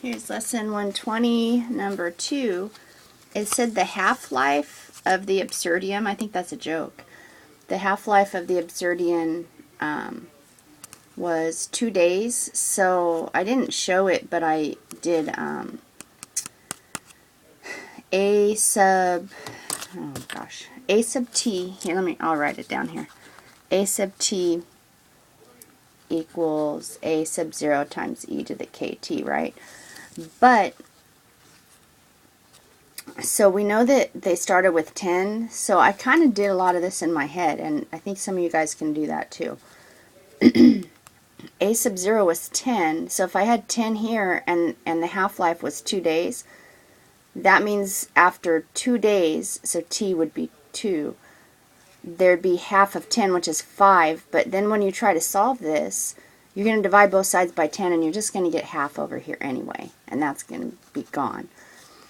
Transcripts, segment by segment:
Here's lesson 120, number 2. It said the half-life of the Absurdium, I think that's a joke. The half-life of the Absurdian was 2 days, so I didn't show it, but I did A sub t, here, I'll write it down here. A sub t equals A sub 0 times e to the kt, right? But, so we know that they started with 10, so I kind of did a lot of this in my head, and I think some of you guys can do that too. A sub 0 was 10, so if I had 10 here and the half-life was 2 days, that means after 2 days, so t would be 2, there'd be half of 10, which is 5, but then when you try to solve this, you're going to divide both sides by 10, and you're just going to get half over here anyway, and that's going to be gone.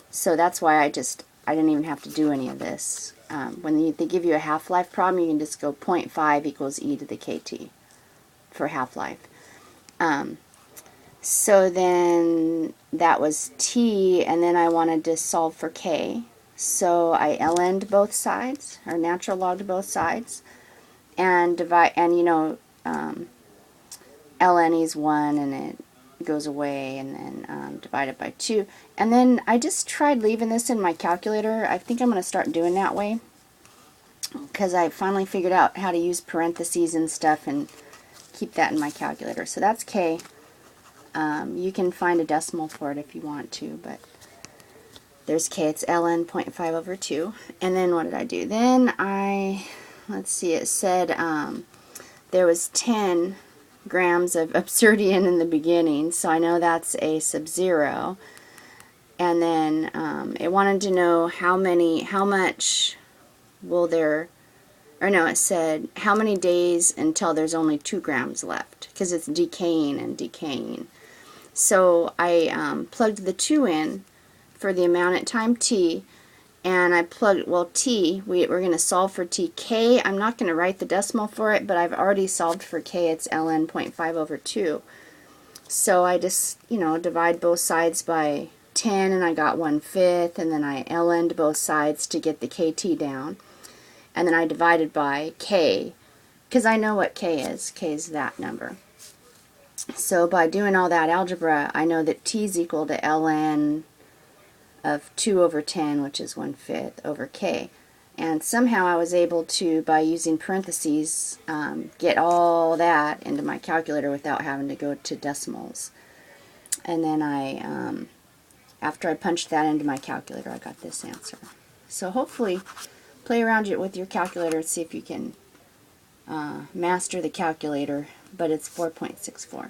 So that's why I didn't even have to do any of this. When they give you a half-life problem, you can just go 0.5 equals e to the kt for half-life. So then that was t, and then I wanted to solve for k. So I ln'd both sides, or natural logged both sides, and divide, and you know, ln is 1, and it goes away, and then divide it by 2. And then I just tried leaving this in my calculator. I think I'm going to start doing that way, because I finally figured out how to use parentheses and stuff and keep that in my calculator. So that's k. You can find a decimal for it if you want to, but there's k. It's ln 0.5 over 2. And then what did I do? Then let's see, it said there was 10 grams of Absurdian in the beginning, so I know that's A sub 0. And then it wanted to know how much will there, or no, it said how many days until there's only 2 grams left, because it's decaying and decaying. So I plugged the 2 in for the amount at time t, and I plugged, well, t, we're going to solve for t. K, I'm not going to write the decimal for it, but I've already solved for k. It's ln 0.5 over 2. So I just, you know, divide both sides by 10, and I got 1/5, and then I ln'd both sides to get the kt down. And then I divided by k, because I know what k is. K is that number. So by doing all that algebra, I know that t is equal to ln of 2 over 10, which is 1/5, over k. And somehow I was able to, by using parentheses, get all that into my calculator without having to go to decimals. And then after I punched that into my calculator, I got this answer. So hopefully, play around with your calculator and see if you can master the calculator, but it's 4.64.